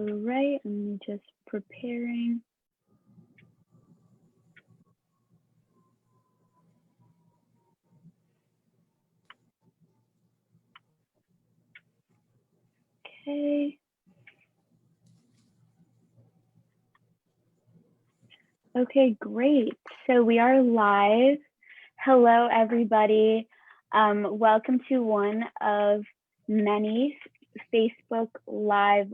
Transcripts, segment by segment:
All right, I'm just preparing. Okay. Okay, great. So we are live. Hello, everybody. Welcome to one of many Facebook Live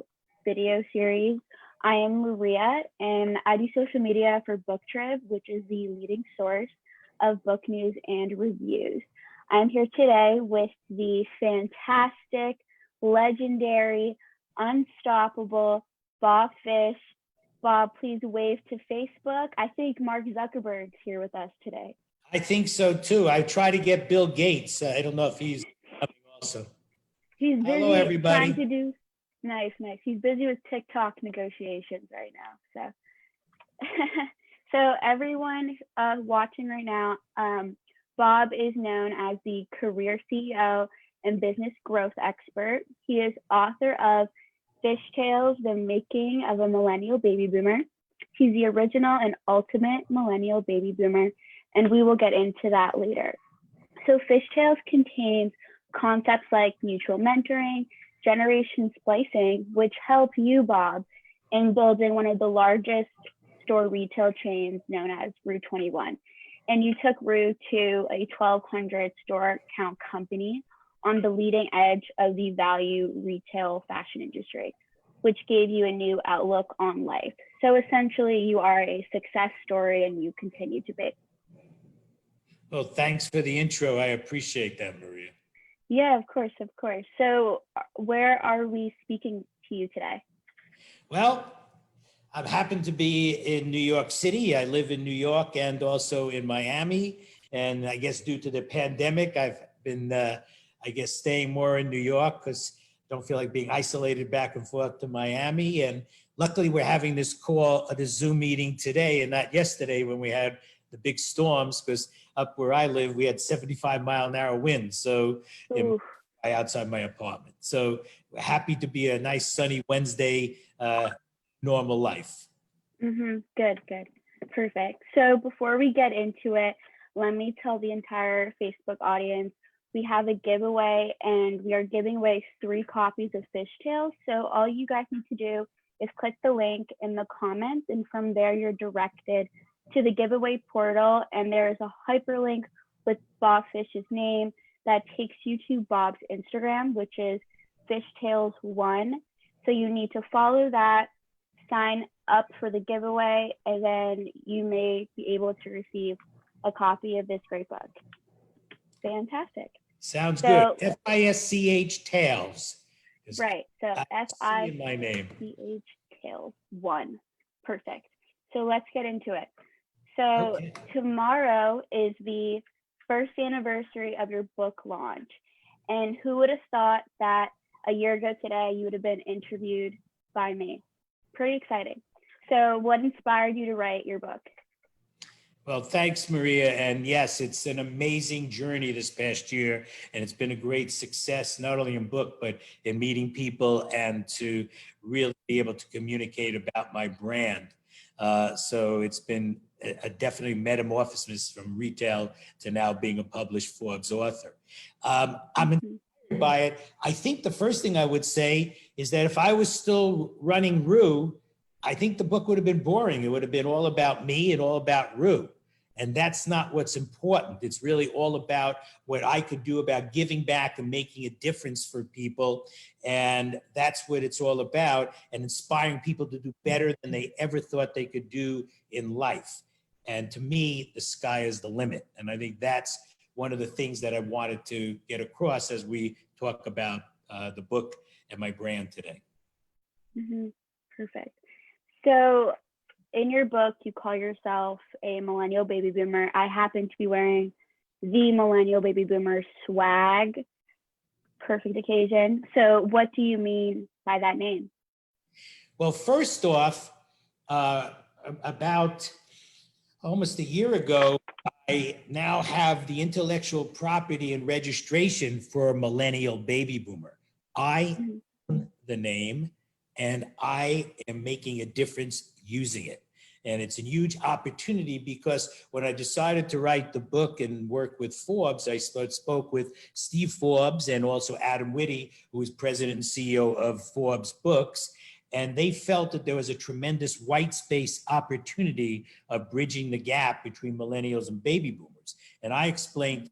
video series. I am Maria, and I do social media for Booktrib, which is the leading source of book news and reviews. I'm here today with the fantastic, legendary, unstoppable Bob Fisch. Bob, please wave to Facebook. I think Mark Zuckerberg's here with us today. I think so too. I try to get Bill Gates. I don't know if he's coming also. He's busy. Hello, everybody. Trying to do nice. He's busy with TikTok negotiations right now. So everyone watching right now, Bob is known as the career CEO and business growth expert. He is author of FISCH TALES, The Making of a Millennial Baby Boomer. He's the original and ultimate millennial baby boomer, and we will get into that later. So FISCH TALES contains concepts like mutual mentoring, generation splicing, which help you, Bob, in building one of the largest store retail chains known as Rue 21. And you took Rue to a 1,200 store count company on the leading edge of the value retail fashion industry, which gave you a new outlook on life. So essentially, you are a success story and you continue to be. Well, thanks for the intro. I appreciate that, Maria. Yeah, of course. So where are we speaking to you today? Well, I happen to be in New York City. I live in New York and also in Miami. And I guess due to the pandemic, I've been, staying more in New York because I don't feel like being isolated back and forth to Miami. And luckily, we're having this call, this Zoom meeting today and not yesterday when we had the big storms, because up where I live, we had 75-mile-an-hour winds. So outside my apartment. So we're happy to be a nice sunny Wednesday, normal life. Good. Perfect. So before we get into it, let me tell the entire Facebook audience, we have a giveaway and we are giving away 3 copies of FISCH TALES. So all you guys need to do is click the link in the comments, and from there you're directed to the giveaway portal, and there is a hyperlink with Bob Fisch's name that takes you to Bob's Instagram, which is FISCH-TALES1. So you need to follow that, sign up for the giveaway, and then you may be able to receive a copy of this great book. Fantastic. Sounds good. FISCH TALES. Right. So FISCH in my name. TALES 1. Perfect. So let's get into it. So tomorrow is the first anniversary of your book launch. And who would have thought that a year ago today, you would have been interviewed by me? Pretty exciting. So what inspired you to write your book? Well, thanks, Maria. And yes, it's an amazing journey this past year. And it's been a great success, not only in book, but in meeting people and to really be able to communicate about my brand. So it's been a definitely metamorphosis from retail to now being a published Forbes author. I'm inspired by it. I think the first thing I would say is that if I was still running Rue, I think the book would have been boring. It would have been all about me and all about Rue. And that's not what's important. It's really all about what I could do about giving back and making a difference for people. And that's what it's all about, and inspiring people to do better than they ever thought they could do in life. And to me, the sky is the limit. And I think that's one of the things that I wanted to get across as we talk about the book and my brand today. Perfect. So in your book, you call yourself a millennial baby boomer. I happen to be wearing the millennial baby boomer swag. Perfect occasion. So what do you mean by that name? Well, first off, about almost a year ago, I now have the intellectual property and registration for Millennial Baby Boomer. I own the name, and I am making a difference using it. And it's a huge opportunity because when I decided to write the book and work with Forbes, I spoke with Steve Forbes and also Adam Whitty, who is president and CEO of Forbes Books. And they felt that there was a tremendous white space opportunity of bridging the gap between millennials and baby boomers. And I explained,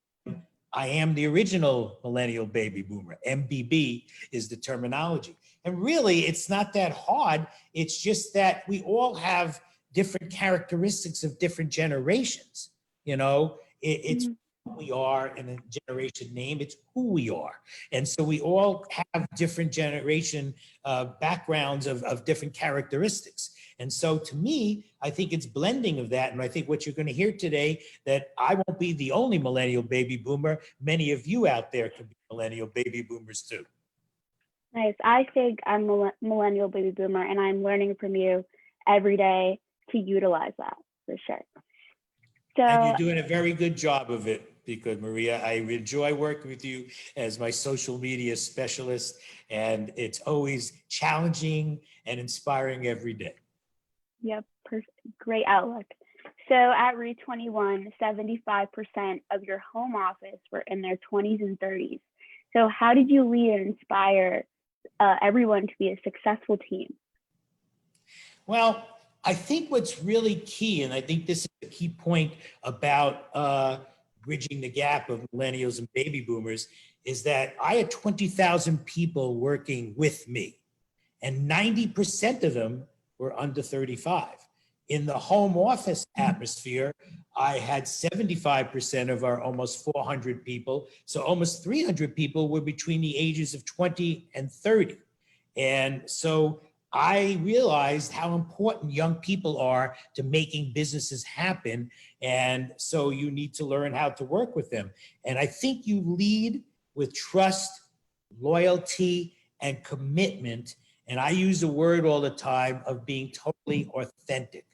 I am the original millennial baby boomer. MBB is the terminology. And really, it's not that hard. It's just that we all have different characteristics of different generations. You know, it's who we are in a generation name, it's who we are. And so we all have different generation backgrounds of different characteristics. And so to me, I think it's blending of that. And I think what you're going to hear today, that I won't be the only millennial baby boomer. Many of you out there could be millennial baby boomers too. Nice. I think I'm a millennial baby boomer, and I'm learning from you every day to utilize that for sure. So, and you're doing a very good job of it, because Maria, I enjoy working with you as my social media specialist, and it's always challenging and inspiring every day. Yep, great outlook. So at Route 21, 75% of your home office were in their 20s and 30s. So how did you lead and inspire everyone to be a successful team? Well, I think what's really key, and I think this is a key point about bridging the gap of millennials and baby boomers, is that I had 20,000 people working with me, and 90% of them were under 35. In the home office atmosphere, I had 75% of our almost 400 people. So almost 300 people were between the ages of 20 and 30. And so I realized how important young people are to making businesses happen. And so you need to learn how to work with them. And I think you lead with trust, loyalty, and commitment. And I use the word all the time of being totally authentic.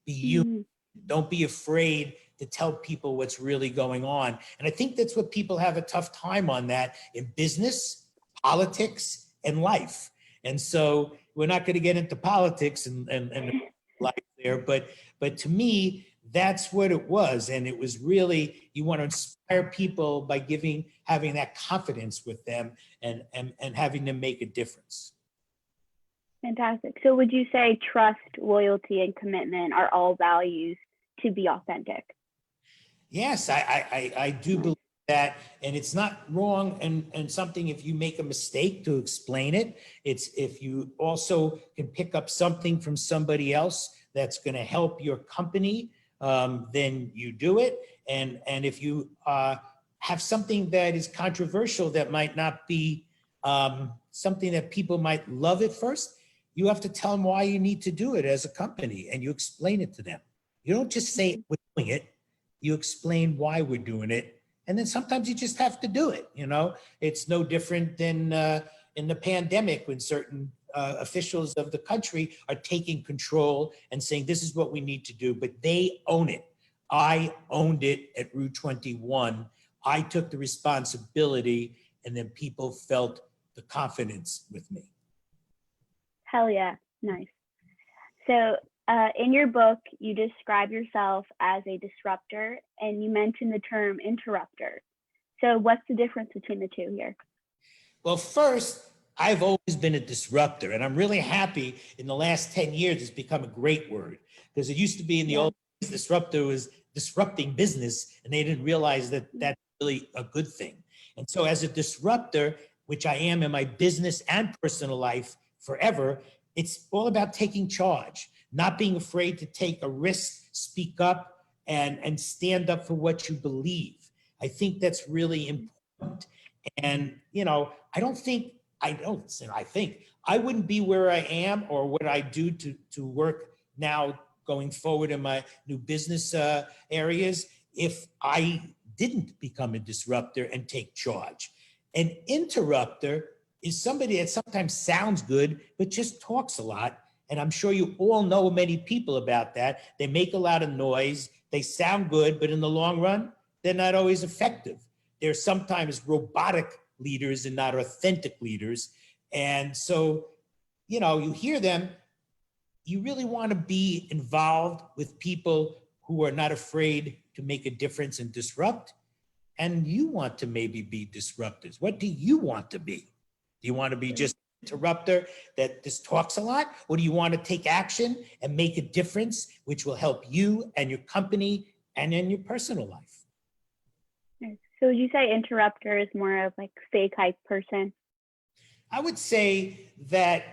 Be you. Don't be afraid to tell people what's really going on. And I think that's what people have a tough time on, that in business, politics, and life. And so we're not going to get into politics and life there, but to me, that's what it was. And it was really, you want to inspire people by having that confidence with them and having them make a difference. Fantastic. So would you say trust, loyalty, and commitment are all values to be authentic? Yes, I do believe that, and it's not wrong and something if you make a mistake to explain it. It's if you also can pick up something from somebody else that's going to help your company, then you do it. And if you have something that is controversial that might not be something that people might love at first, you have to tell them why you need to do it as a company, and you explain it to them. You don't just say we're doing it, you explain why we're doing it. And then sometimes you just have to do it. You know, it's no different than in the pandemic when certain officials of the country are taking control and saying, this is what we need to do, but they own it. I owned it at Route 21. I took the responsibility, and then people felt the confidence with me. Hell yeah, nice. So in your book, you describe yourself as a disruptor, and you mentioned the term interrupter. So what's the difference between the two here? Well, first, I've always been a disruptor, and I'm really happy in the last 10 years it's become a great word, because it used to be in the old days, disruptor was disrupting business, and they didn't realize that that's really a good thing. And so as a disruptor, which I am in my business and personal life forever, it's all about taking charge, not being afraid to take a risk, speak up, and stand up for what you believe. I think that's really important. And, you know, I wouldn't be where I am or what I do to work now going forward in my new business areas if I didn't become a disruptor and take charge. An interrupter is somebody that sometimes sounds good, but just talks a lot. And I'm sure you all know many people about that. They make a lot of noise. They sound good, but in the long run, they're not always effective. They're sometimes robotic leaders and not authentic leaders. And so you hear them, you really want to be involved with people who are not afraid to make a difference and disrupt. And you want to maybe be disruptors. What do you want to be? Do you want to be just an interrupter that just talks a lot? Or do you want to take action and make a difference, which will help you and your company and in your personal life? So would you say interrupter is more of like fake hype person? I would say that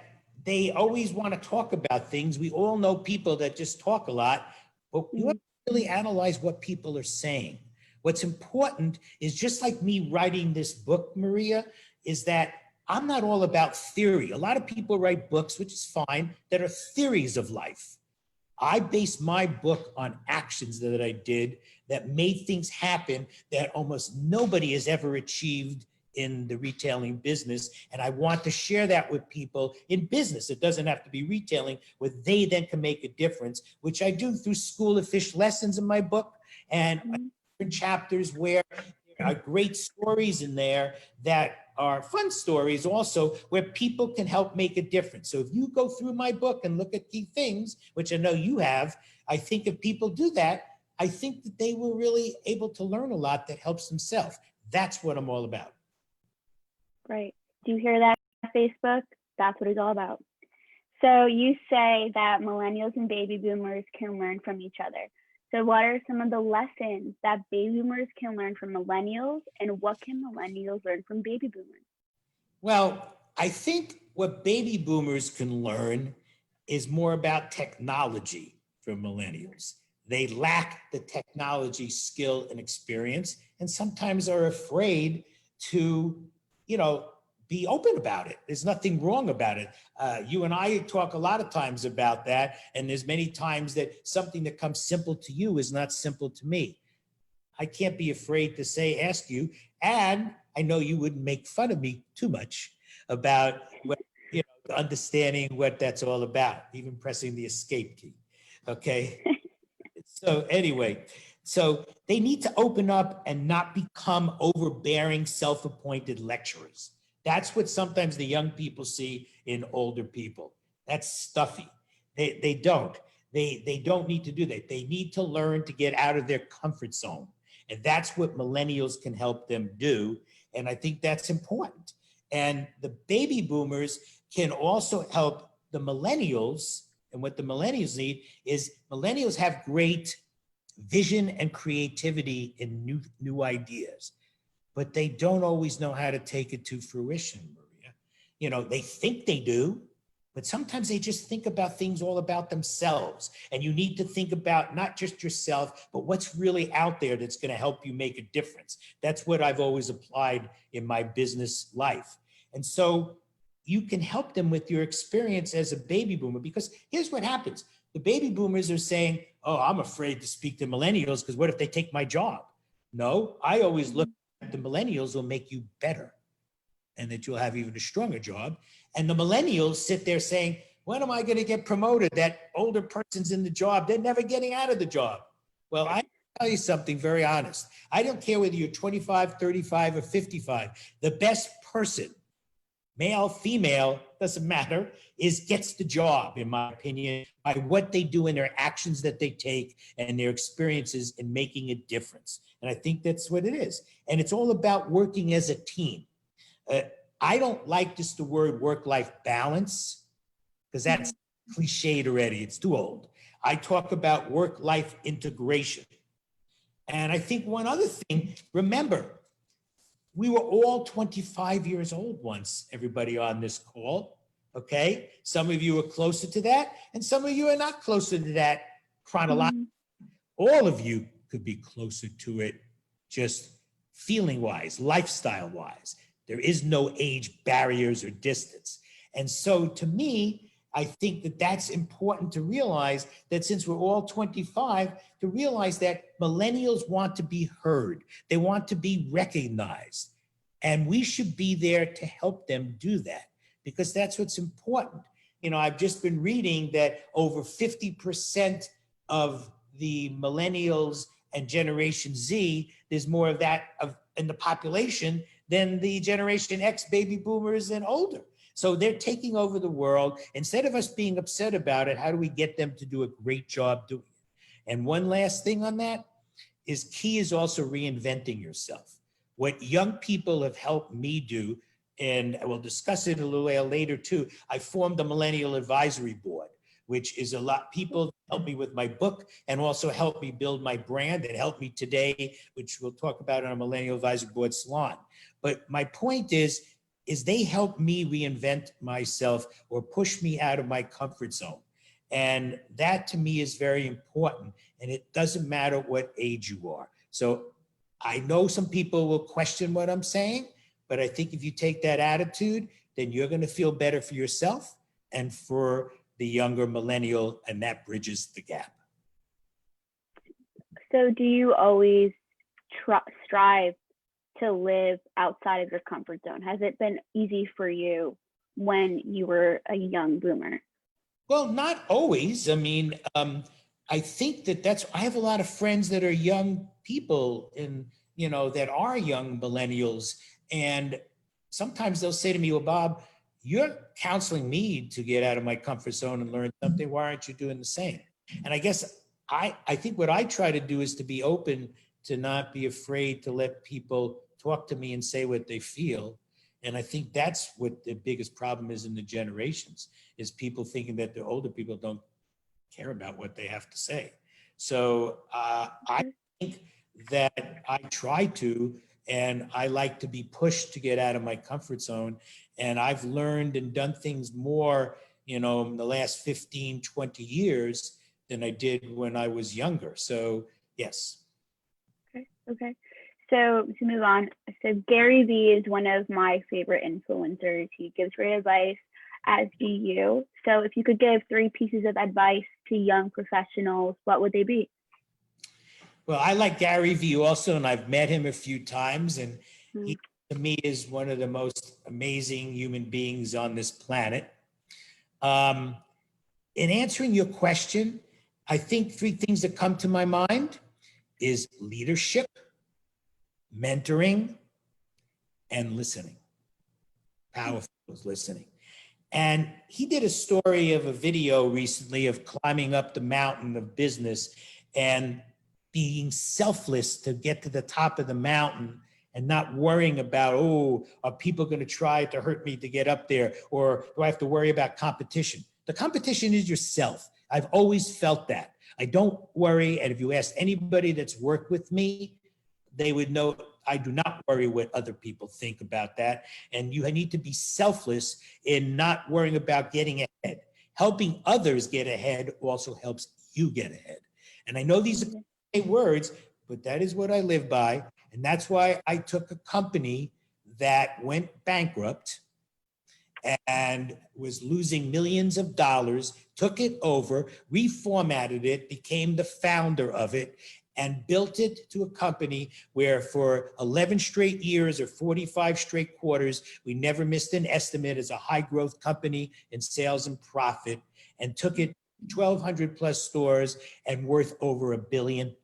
they always want to talk about things. We all know people that just talk a lot, but you have to really analyze what people are saying. What's important is, just like me writing this book, Maria, is that I'm not all about theory. A lot of people write books, which is fine, that are theories of life. I base my book on actions that I did that made things happen that almost nobody has ever achieved in the retailing business. And I want to share that with people in business. It doesn't have to be retailing, where they then can make a difference, which I do through School of Fish lessons in my book, and different chapters where there are great stories in there that are fun stories also, where people can help make a difference. So if you go through my book and look at key things, which I know you have, I think if people do that, I think that they were really able to learn a lot that helps themselves. That's what I'm all about. Great. Do you hear that, Facebook? That's what it's all about. So you say that millennials and baby boomers can learn from each other. So what are some of the lessons that baby boomers can learn from millennials, and what can millennials learn from baby boomers? Well, I think what baby boomers can learn is more about technology from millennials. They lack the technology skill and experience, and sometimes are afraid to, be open about it. There's nothing wrong about it. You and I talk a lot of times about that, and there's many times that something that comes simple to you is not simple to me. I can't be afraid to ask you, and I know you wouldn't make fun of me too much about understanding what that's all about, even pressing the escape key. Okay. So anyway, so they need to open up and not become overbearing, self-appointed lecturers. That's what sometimes the young people see in older people. That's stuffy. They don't. They don't need to do that. They need to learn to get out of their comfort zone. And that's what millennials can help them do. And I think that's important. And the baby boomers can also help the millennials. And what the millennials need is, millennials have great vision and creativity in new ideas, but they don't always know how to take it to fruition, Maria. They think they do, but sometimes they just think about things all about themselves. And you need to think about not just yourself, but what's really out there that's going to help you make a difference. That's what I've always applied in my business life. And so you can help them with your experience as a baby boomer, because here's what happens. The baby boomers are saying, oh, I'm afraid to speak to millennials because what if they take my job? No, I always look at the millennials will make you better, and that you'll have even a stronger job. And the millennials sit there saying, when am I going to get promoted? That older person's in the job. They're never getting out of the job. Well, I tell you something very honest. I don't care whether you're 25, 35, or 55. The best person, male, female, doesn't matter, gets the job, in my opinion, by what they do and their actions that they take and their experiences in making a difference. And I think that's what it is. And it's all about working as a team. I don't like just the word work-life balance, because that's cliched already. It's too old. I talk about work-life integration. And I think one other thing, remember, we were all 25 years old once, everybody on this call, okay? Some of you are closer to that, and some of you are not closer to that chronologically. All of you could be closer to it, just feeling-wise, lifestyle-wise. There is no age barriers or distance. And so to me, I think that that's important to realize, that since we're all 25, to realize that millennials want to be heard. They want to be recognized. And we should be there to help them do that, because that's what's important. I've just been reading that over 50% of the millennials and Generation Z, there's more of that in the population than the Generation X baby boomers and older. So they're taking over the world. Instead of us being upset about it, how do we get them to do a great job doing it? And one last thing on that is key is also reinventing yourself. What young people have helped me do, and we'll discuss it a little later too, I formed the Millennial Advisory Board, which is a lot people help me with my book and also help me build my brand and help me today, which we'll talk about on a Millennial Advisory Board salon. But my point is they help me reinvent myself or push me out of my comfort zone. And that to me is very important. And it doesn't matter what age you are. So I know some people will question what I'm saying, but I think if you take that attitude, then you're going to feel better for yourself and for the younger millennial, and that bridges the gap. So do you always strive to live outside of your comfort zone? Has it been easy for you when you were a young boomer? Well, not always. I mean, I think I have a lot of friends that are young people that are young millennials. And sometimes they'll say to me, well, Bob, you're counseling me to get out of my comfort zone and learn something. Why aren't you doing the same? And I guess I think what I try to do is to be open, to not be afraid to let people talk to me and say what they feel. And I think that's what the biggest problem is in the generations, is people thinking that the older people don't care about what they have to say. So I think that I try to, and I like to be pushed to get out of my comfort zone. And I've learned and done things more, in the last 15, 20 years than I did when I was younger. So yes. Okay. So to move on, so Gary Vee is one of my favorite influencers. He gives great advice, as do you. So if you could give 3 pieces of advice to young professionals, what would they be? Well, I like Gary Vee also, and I've met him a few times, and he, to me, is one of the most amazing human beings on this planet. In answering your question, I think 3 things that come to my mind is leadership, mentoring, and listening. Powerful listening. And he did a story of a video recently of climbing up the mountain of business and being selfless to get to the top of the mountain and not worrying about, are people going to try to hurt me to get up there? Or do I have to worry about competition? The competition is yourself. I've always felt that. I don't worry. And if you ask anybody that's worked with me, they would know I do not worry what other people think about that. And you need to be selfless in not worrying about getting ahead. Helping others get ahead also helps you get ahead. And I know these are words, but that is what I live by. And that's why I took a company that went bankrupt and was losing millions of dollars, took it over, reformatted it, became the founder of it, and built it to a company where for 11 straight years or 45 straight quarters, we never missed an estimate as a high growth company in sales and profit, and took it 1,200 plus stores and worth over $1 billion.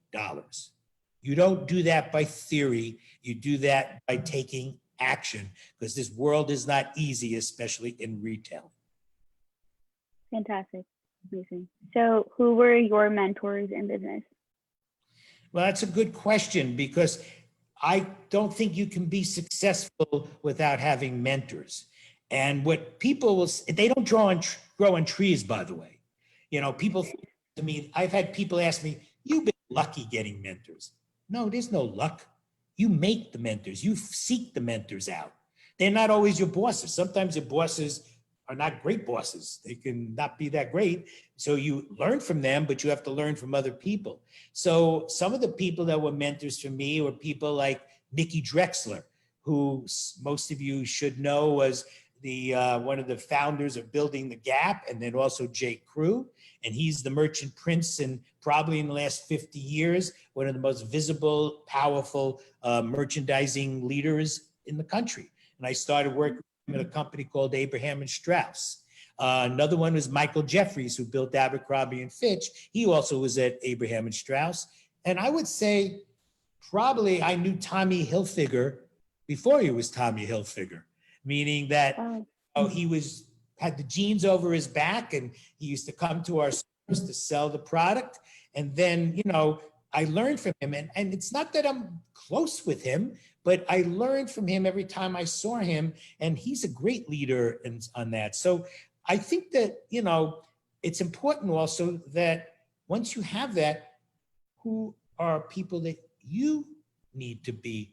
You don't do that by theory. You do that by taking action, because this world is not easy, especially in retail. Fantastic. Amazing. So who were your mentors in business? Well, that's a good question, because I don't think you can be successful without having mentors. And what people will, they don't grow on trees, by the way. People think to me, I've had people ask me, you've been lucky getting mentors. No, there's no luck. You make the mentors. You seek the mentors out. They're not always your bosses. Sometimes your bosses are not great bosses. They can not be that great. So you learn from them, but you have to learn from other people. So some of the people that were mentors for me were people like Mickey Drexler, who most of you should know was the one of the founders of Building the Gap, and then also J. Crew. And he's the merchant prince, and probably in the last 50 years, one of the most visible, powerful merchandising leaders in the country. And I started working at a company called Abraham and Strauss. Another one was Michael Jeffries, who built Abercrombie and Fitch. He also was at Abraham and Strauss. And I would say probably I knew Tommy Hilfiger before he was Tommy Hilfiger, meaning that he had the jeans over his back, and he used to come to our stores to sell the product. And then, I learned from him, and it's not that I'm close with him, but I learned from him every time I saw him, and he's a great leader on that. So I think that, it's important also that once you have that, who are people that you need to be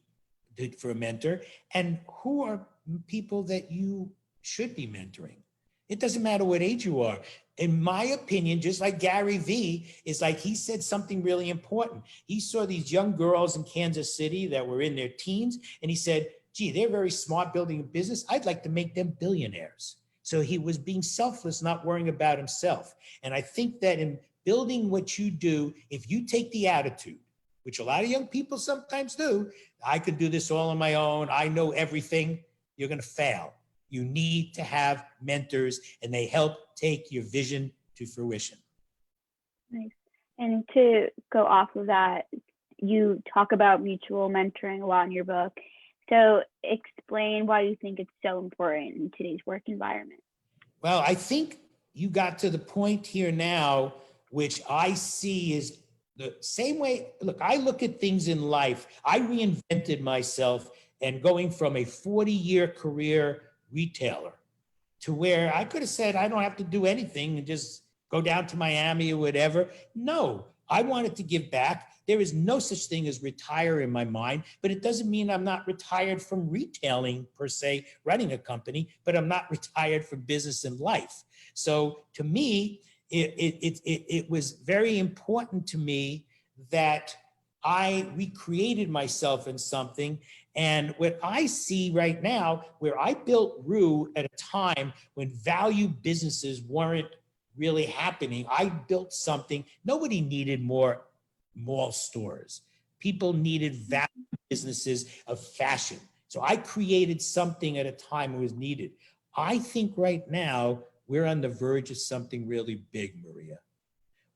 for a mentor, and who are people that you should be mentoring? It doesn't matter what age you are. In my opinion, just like Gary Vee, is like he said something really important. He saw these young girls in Kansas City that were in their teens, and he said, gee, they're very smart building a business. I'd like to make them billionaires. So he was being selfless, not worrying about himself. And I think that in building what you do, if you take the attitude, which a lot of young people sometimes do, I could do this all on my own, I know everything, you're going to fail. You need to have mentors, and they help take your vision to fruition. Nice. And to go off of that, you talk about mutual mentoring a lot in your book. So explain why you think it's so important in today's work environment. Well, I think you got to the point here now, which I see is the same way. Look, I look at things in life. I reinvented myself, and going from a 40-year career retailer to where I could have said, I don't have to do anything and just go down to Miami or whatever. No, I wanted to give back. There is no such thing as retire in my mind, but it doesn't mean I'm not retired from retailing per se, running a company, but I'm not retired from business and life. So to me, it was very important to me that I recreated myself in something. And what I see right now, where I built Rue at a time when value businesses weren't really happening, I built something. Nobody needed more mall stores. People needed value businesses of fashion. So I created something at a time it was needed. I think right now we're on the verge of something really big, Maria.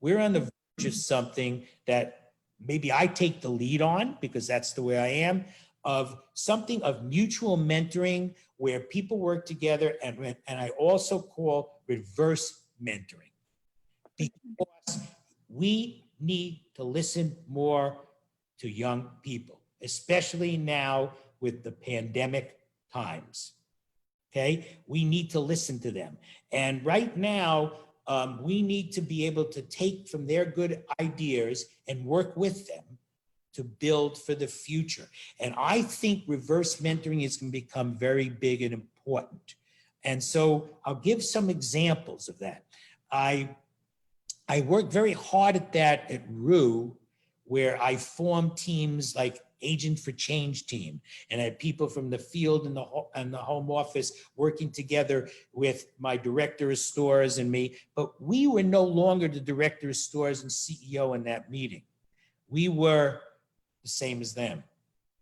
We're on the verge of something that maybe I take the lead on, because that's the way I am, of something of mutual mentoring where people work together, and I also call reverse mentoring. Because we need to listen more to young people, especially now with the pandemic times. Okay, we need to listen to them. And right now, we need to be able to take from their good ideas and work with them to build for the future. And I think reverse mentoring is going to become very big and important. And so I'll give some examples of that. I worked very hard at that at Rue, where I formed teams like Agent for Change team, and I had people from the field and the home office working together with my director of stores and me. But we were no longer the director of stores and CEO in that meeting. We were the same as them.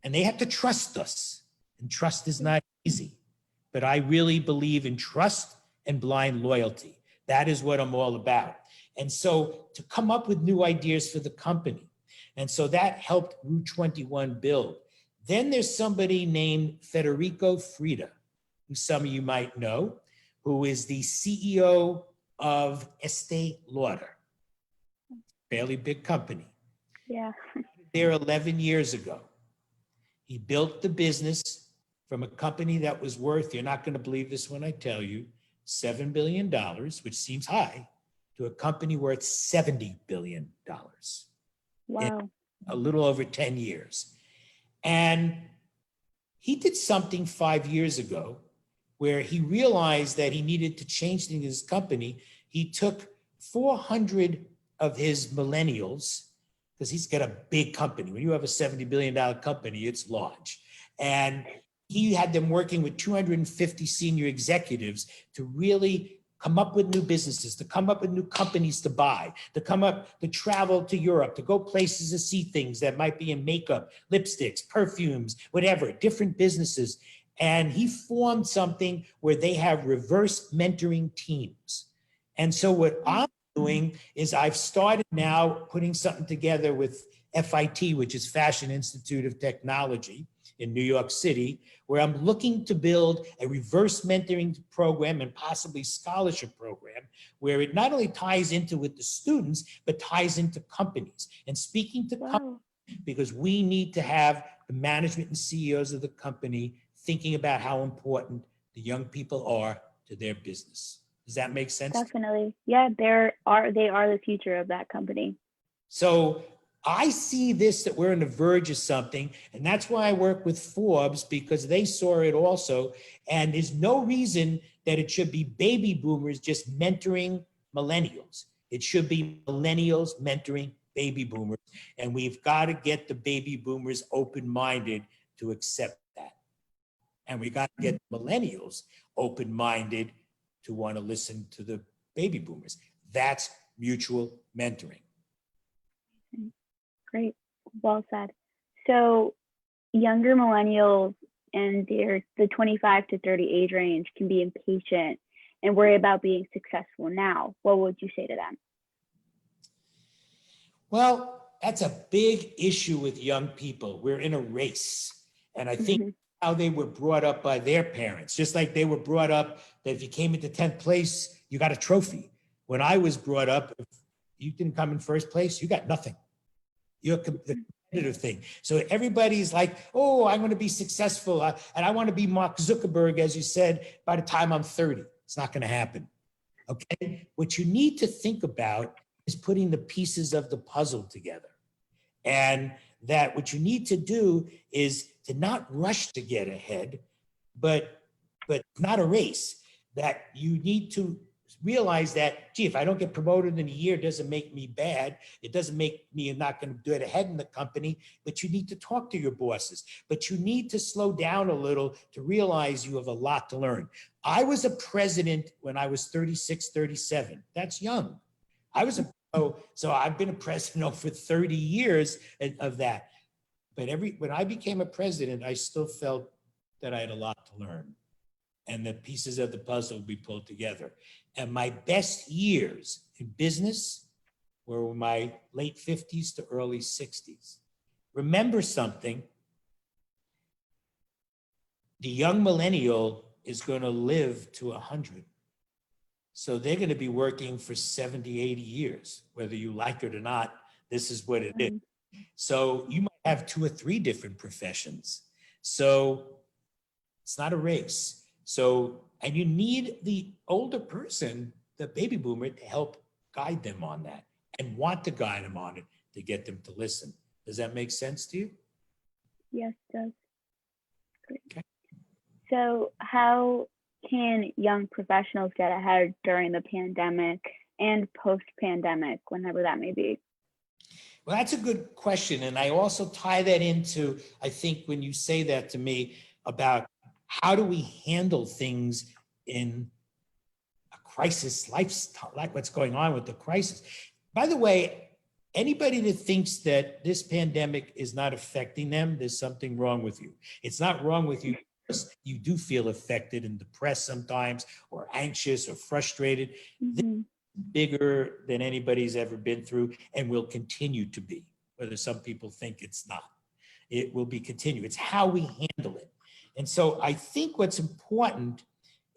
And they had to trust us. And trust is not easy. But I really believe in trust and blind loyalty. That is what I'm all about. And so to come up with new ideas for the company. And so that helped Route 21 build. Then there's somebody named Federico Frida, who some of you might know, who is the CEO of Estee Lauder, fairly big company. Yeah. There 11 years ago. He built the business from a company that was worth, you're not going to believe this when I tell you, $7 billion, which seems high, to a company worth $70 billion. Wow. In a little over 10 years. And he did something 5 years ago where he realized that he needed to change things in his company. He took 400 of his millennials, because he's got a big company. When you have a $70 billion company, it's large. And he had them working with 250 senior executives to really come up with new businesses, to come up with new companies to buy, to travel to Europe, to go places to see things that might be in makeup, lipsticks, perfumes, whatever, different businesses. And he formed something where they have reverse mentoring teams. And so what I'm doing is I've started now putting something together with FIT, which is Fashion Institute of Technology in New York City, where I'm looking to build a reverse mentoring program and possibly scholarship program, where it not only ties into with the students, but ties into companies. And speaking to companies, because we need to have the management and CEOs of the company thinking about how important the young people are to their business. Does that make sense? Definitely. Yeah, they are the future of that company. So I see this, that we're on the verge of something, and that's why I work with Forbes, because they saw it also. And there's no reason that it should be baby boomers just mentoring millennials. It should be millennials mentoring baby boomers. And we've got to get the baby boomers open-minded to accept that. And we got to get millennials open-minded to want to listen to the baby boomers. That's mutual mentoring. Great. Well said. So younger millennials and the 25 to 30 age range can be impatient and worry about being successful now. What would you say to them? Well, that's a big issue with young people. We're in a race. And I think how they were brought up by their parents, just like they were brought up that if you came into 10th place, you got a trophy. When I was brought up, if you didn't come in first place, you got nothing. You're the competitive thing. So everybody's like, oh, I'm going to be successful. And I want to be Mark Zuckerberg, as you said, by the time I'm 30. It's not going to happen. Okay. What you need to think about is putting the pieces of the puzzle together. And that what you need to do is to not rush to get ahead, but not a race. That you need to realize that, gee, if I don't get promoted in a year, it doesn't make me bad. It doesn't make me not going to do it ahead in the company, but you need to talk to your bosses. But you need to slow down a little to realize you have a lot to learn. I was a president when I was 36, 37. That's young. So I've been a president for 30 years of that. But when I became a president, I still felt that I had a lot to learn. And the pieces of the puzzle would be pulled together. And my best years in business were my late 50s to early 60s. Remember something, the young millennial is going to live to 100. So they're going to be working for 70, 80 years, whether you like it or not. This is what it is. So you might have 2 or 3 different professions. So it's not a race. So, and you need the older person, the baby boomer, to help guide them on that and want to guide them on it to get them to listen. Does that make sense to you? Yes, it does. Great. Okay. So how can young professionals get ahead during the pandemic and post-pandemic, whenever that may be? Well, that's a good question. And I also tie that into, I think when you say that to me about how do we handle things in a crisis lifestyle, like what's going on with the crisis. By the way, anybody that thinks that this pandemic is not affecting them, there's something wrong with you. It's not wrong with you. You do feel affected and depressed sometimes, or anxious or frustrated. This is bigger than anybody's ever been through and will continue to be, whether some people think it's not. It will be continue. It's how we handle it. And so I think what's important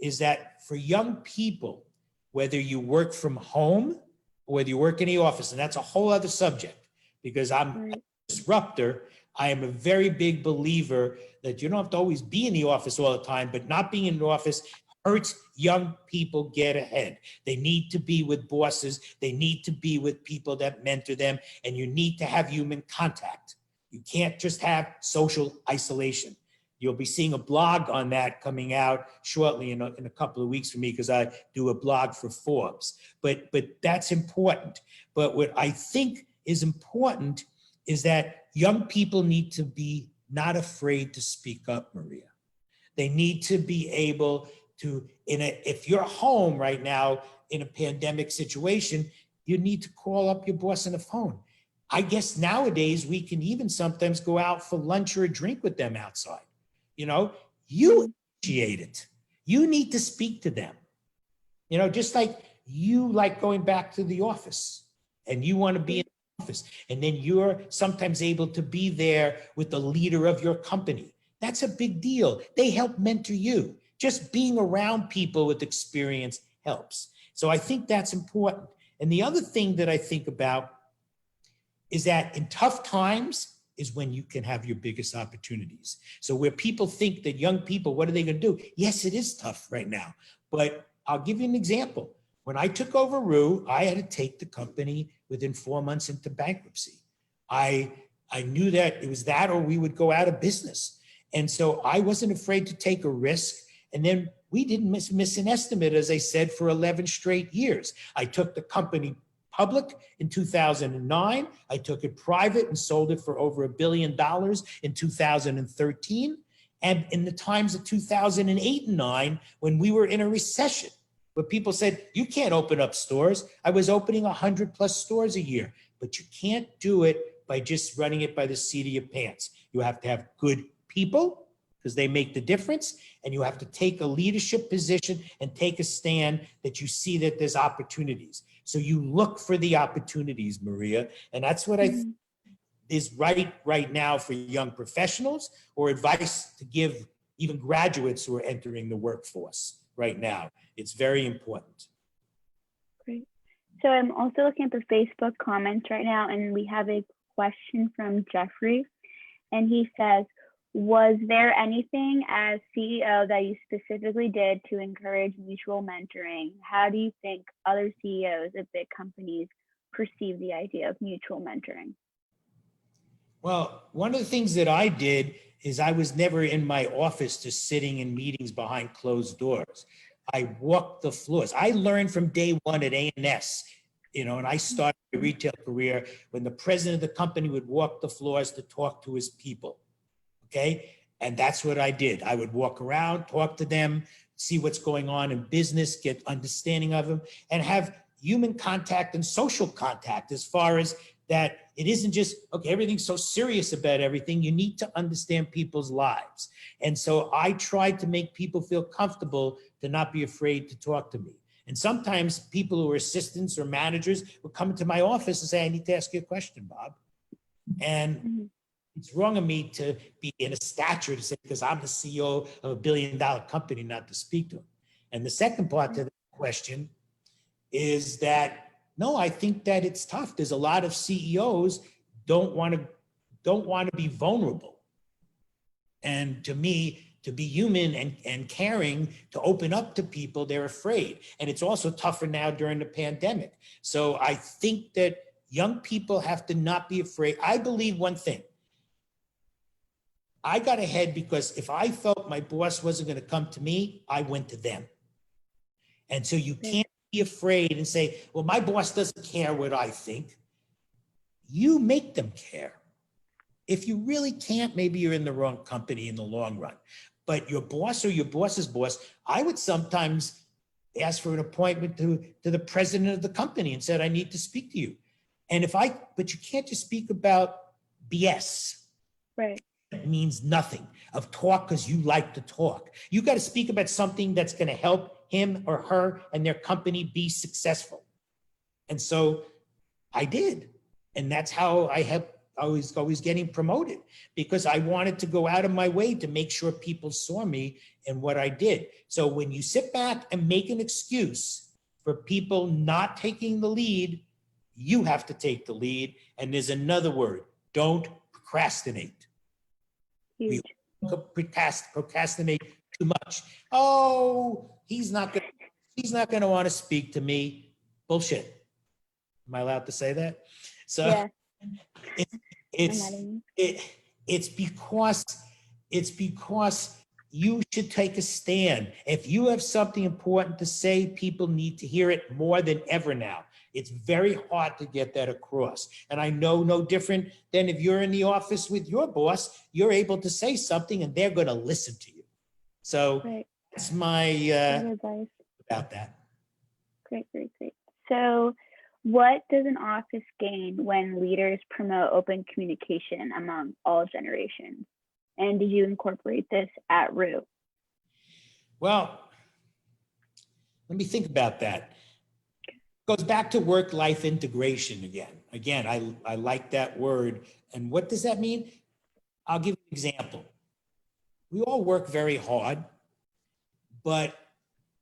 is that for young people, whether you work from home or whether you work in the office, and that's a whole other subject, because I'm a disruptor, I am a very big believer that you don't have to always be in the office all the time, but not being in the office hurts young people get ahead. They need to be with bosses. They need to be with people that mentor them, and you need to have human contact. You can't just have social isolation. You'll be seeing a blog on that coming out shortly in a couple of weeks for me, because I do a blog for Forbes. But that's important. But what I think is important is that young people need to be not afraid to speak up, Maria. They need to be able to, if you're home right now in a pandemic situation, you need to call up your boss on the phone. I guess nowadays we can even sometimes go out for lunch or a drink with them outside. You know, you initiate it. You need to speak to them. You know, just like you like going back to the office and you want to be in the office, and then you're sometimes able to be there with the leader of your company. That's a big deal. They help mentor you. Just being around people with experience helps. So I think that's important. And the other thing that I think about is that in tough times is when you can have your biggest opportunities. So where people think that young people, what are they going to do? Yes, it is tough right now. But I'll give you an example. When I took over Rue, I had to take the company within 4 months into bankruptcy. I knew that it was that or we would go out of business. And so I wasn't afraid to take a risk. And then we didn't miss an estimate, as I said, for 11 straight years. I took the company public in 2009. I took it private and sold it for over $1 billion in 2013. And in the times of 2008 and 9, when we were in a recession, where people said, you can't open up stores. I was opening 100+ stores a year, but you can't do it by just running it by the seat of your pants. You have to have good people because they make the difference. And you have to take a leadership position and take a stand that you see that there's opportunities. So you look for the opportunities, Maria. And that's what I think is right now for young professionals, or advice to give even graduates who are entering the workforce right now. It's very important. Great. So I'm also looking at the Facebook comments right now, and we have a question from Jeffrey. And he says, was there anything as CEO that you specifically did to encourage mutual mentoring? How do you think other CEOs of big companies perceive the idea of mutual mentoring? Well, one of the things that I did is I was never in my office just sitting in meetings behind closed doors. I walked the floors. I learned from day one at A&S, and I started my retail career when the president of the company would walk the floors to talk to his people. Okay. And that's what I did. I would walk around, talk to them, see what's going on in business, get understanding of them, and have human contact and social contact, as far as that it isn't just, okay, everything's so serious about everything. You need to understand people's lives. And so I tried to make people feel comfortable to not be afraid to talk to me. And sometimes people who are assistants or managers would come into my office and say, I need to ask you a question, Bob. And it's wrong of me to be in a stature to say, because I'm the CEO of $1 billion company, not to speak to him. And the second part to the question is that, no, I think that it's tough. There's a lot of CEOs don't want to be vulnerable. And to me, to be human and caring, to open up to people, they're afraid. And it's also tougher now during the pandemic. So I think that young people have to not be afraid. I believe one thing. I got ahead because if I felt my boss wasn't going to come to me, I went to them. And so you can't be afraid and say, well, my boss doesn't care what I think. You make them care. If you really can't, maybe you're in the wrong company in the long run. But your boss or your boss's boss, I would sometimes ask for an appointment to the president of the company and said, I need to speak to you. And but you can't just speak about BS. Right. It means nothing of talk because you like to talk. You got to speak about something that's going to help him or her and their company be successful. And so I did. And that's how I was always getting promoted, because I wanted to go out of my way to make sure people saw me and what I did. So when you sit back and make an excuse for people not taking the lead, you have to take the lead. And there's another word: don't procrastinate. Huge. We procrastinate too much. Oh, he's not going to want to speak to me. Bullshit. Am I allowed to say that? So yeah. it's because you should take a stand. If you have something important to say, people need to hear it more than ever now. It's very hard to get that across. And I know no different than if you're in the office with your boss, you're able to say something and they're going to listen to you. So that's my advice about that. Great. So what does an office gain when leaders promote open communication among all generations? And did you incorporate this at Rue? Well, let me think about that. Goes back to work-life integration again. Again, I like that word. And what does that mean? I'll give you an example. we all work very hard, but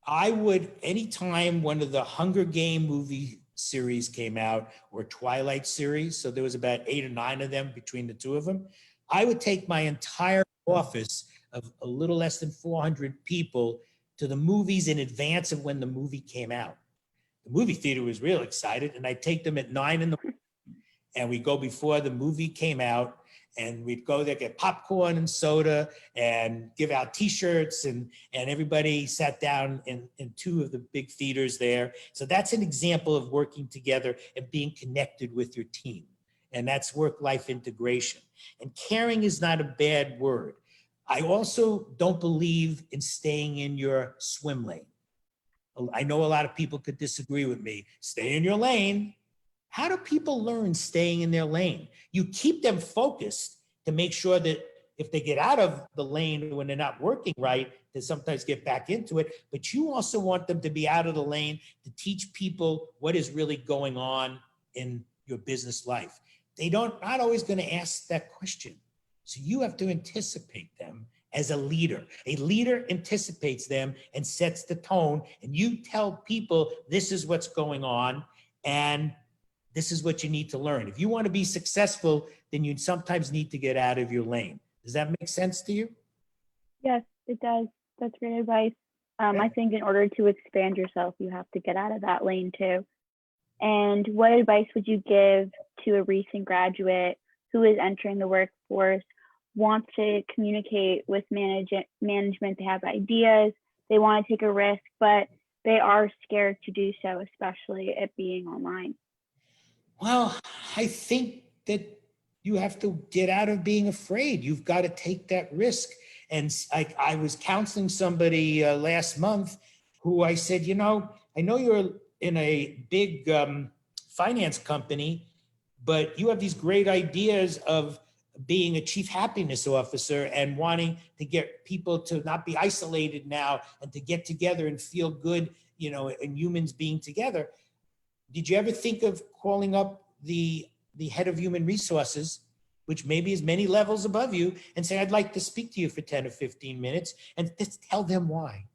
I would, anytime one of the Hunger Game movie series came out, or Twilight series, so there was about 8 or 9 of them between the two of them, I would take my entire office of a little less than 400 people to the movies in advance of when the movie came out. The movie theater was real excited, and I'd take them at 9 in the morning, and we'd go before the movie came out, and we'd go there, get popcorn and soda, and give out T-shirts, and everybody sat down in 2 of the big theaters there. So that's an example of working together and being connected with your team. And that's work-life integration. And caring is not a bad word. I also don't believe in staying in your swim lane. I know a lot of people could disagree with me. Stay in your lane. How do people learn staying in their lane? You keep them focused to make sure that if they get out of the lane when they're not working right, they sometimes get back into it. But you also want them to be out of the lane to teach people what is really going on in your business life. They not always going to ask that question. So you have to anticipate them as a leader. A leader anticipates them and sets the tone, and you tell people this is what's going on and this is what you need to learn. If you want to be successful, then you sometimes need to get out of your lane. Does that make sense to you? Yes, it does. That's great advice. I think in order to expand yourself, you have to get out of that lane too. And what advice would you give to a recent graduate who is entering the workforce, wants to communicate with management, they have ideas, they want to take a risk, but they are scared to do so, especially it being online? Well, I think that you have to get out of being afraid. You've got to take that risk. And I was counseling somebody last month who I said, you know you're in a big finance company, but you have these great ideas of being a chief happiness officer and wanting to get people to not be isolated now and to get together and feel good, and humans being together. Did you ever think of calling up the head of human resources, which maybe is many levels above you, and say, I'd like to speak to you for 10 or 15 minutes, and just tell them why?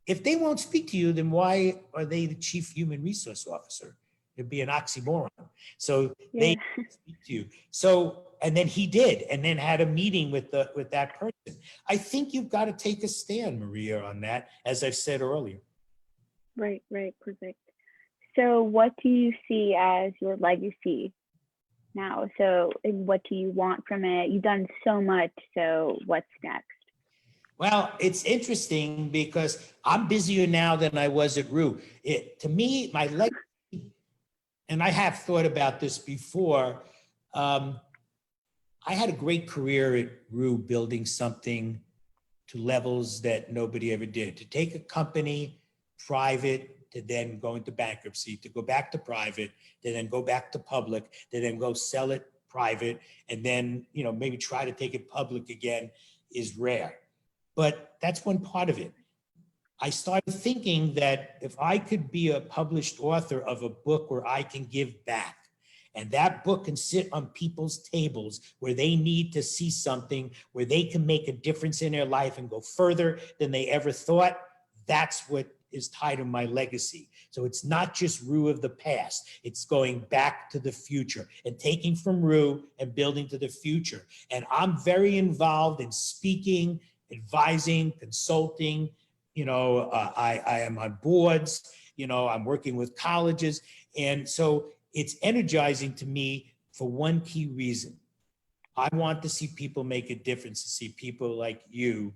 If they won't speak to you, then why are they the chief human resource officer? It'd be an oxymoron. So they speak to you. So, and then he did, and then had a meeting with that person. I think you've got to take a stand, Maria, on that, as I've said earlier. Right, perfect. So what do you see as your legacy now? So what do you want from it? You've done so much, so what's next? Well, it's interesting because I'm busier now than I was at Rue. To me, my legacy, and I have thought about this before, I had a great career at Rue building something to levels that nobody ever did. To take a company private, to then go into bankruptcy, to go back to private, to then go back to public, to then go sell it private, and then maybe try to take it public again is rare. But that's one part of it. I started thinking that if I could be a published author of a book where I can give back, and that book can sit on people's tables where they need to see something, where they can make a difference in their life and go further than they ever thought, that's what is tied to my legacy. So it's not just Rue of the past, it's going back to the future and taking from Rue and building to the future. And I'm very involved in speaking, advising, consulting. I am on boards, I'm working with colleges. And so it's energizing to me for one key reason. I want to see people make a difference, to see people like you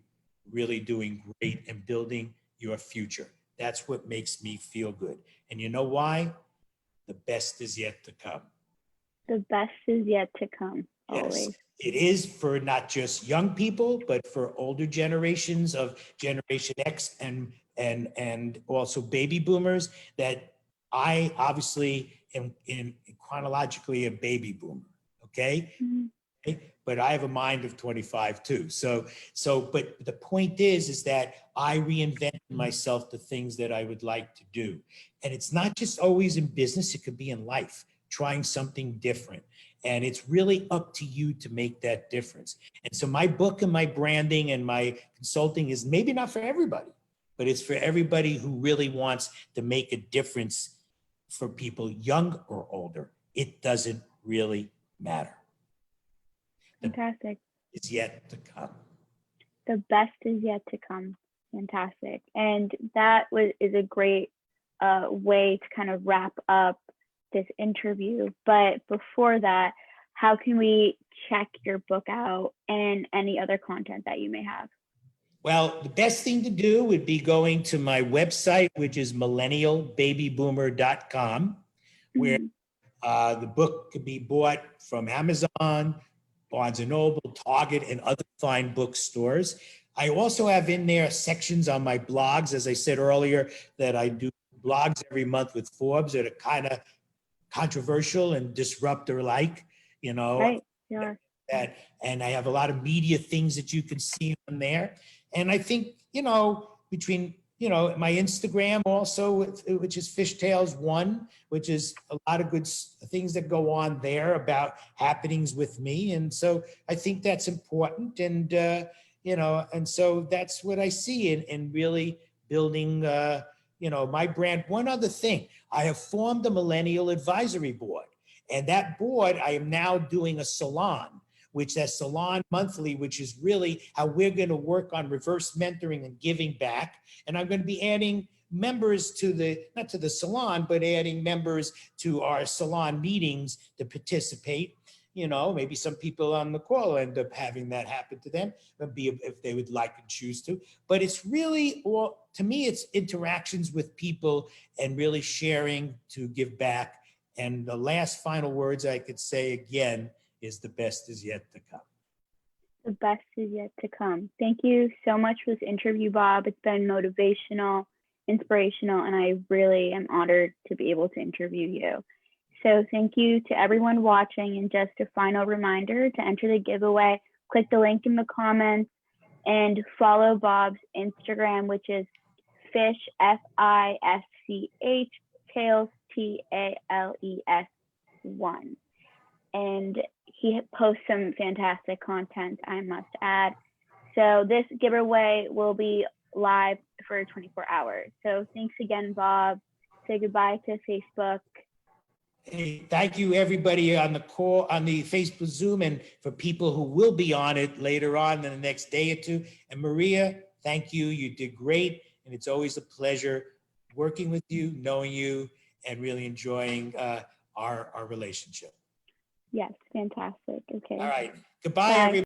really doing great and building your future. That's what makes me feel good. And you know why? The best is yet to come. The best is yet to come, always. Yes. It is for not just young people, but for older generations of Generation X and also baby boomers, that I obviously am in chronologically a baby boomer, okay? Mm-hmm. But I have a mind of 25 too. But the point is that I reinvented myself to things that I would like to do. And it's not just always in business, it could be in life. trying something different. And it's really up to you to make that difference. And so my book and my branding and my consulting is maybe not for everybody, but it's for everybody who really wants to make a difference for people young or older. It doesn't really matter. Fantastic. It's yet to come. The best is yet to come. Fantastic. And that is a great way to kind of wrap up this interview. But before that, how can we check your book out and any other content that you may have? Well, the best thing to do would be going to my website, which is millennialbabyboomer.com, where the book could be bought from Amazon, Barnes & Noble, Target, and other fine bookstores. I also have in there sections on my blogs, as I said earlier, that I do blogs every month with Forbes that are kind of controversial and disruptor-like, you know. Right. Yeah. That, and I have a lot of media things that you can see on there. And I think, you know, between, you know, my Instagram also, which is FISCH TALES 1, which is a lot of good things that go on there about happenings with me. And so I think that's important. And, you know, and so that's what I see in really building, you know, my brand. One other thing, I have formed a Millennial Advisory Board. And that board, I am now doing a salon, which is Salon Monthly, which is really how we're going to work on reverse mentoring and giving back. And I'm going to be adding members to the, not to the salon, but adding members to our salon meetings to participate. You know, maybe some people on the call end up having that happen to them, if they would like and choose to. But it's really, well, to me, it's interactions with people and really sharing to give back. And the last final words I could say again is the best is yet to come. The best is yet to come. Thank you so much for this interview, Bob. It's been motivational, inspirational, and I really am honored to be able to interview you. So thank you to everyone watching. And just a final reminder to enter the giveaway, click the link in the comments and follow Bob's Instagram, which is FISCH, FISCH, Tales, TALES 1. And he posts some fantastic content, I must add. So this giveaway will be live for 24 hours. So thanks again, Bob. Say goodbye to Facebook. Hey, thank you everybody on the call, on the Facebook Zoom, and for people who will be on it later on in the next day or two. And Maria, thank you. You did great. And it's always a pleasure working with you, knowing you, and really enjoying our relationship. Yes, fantastic. Okay. All right. Goodbye, Bye. everybody.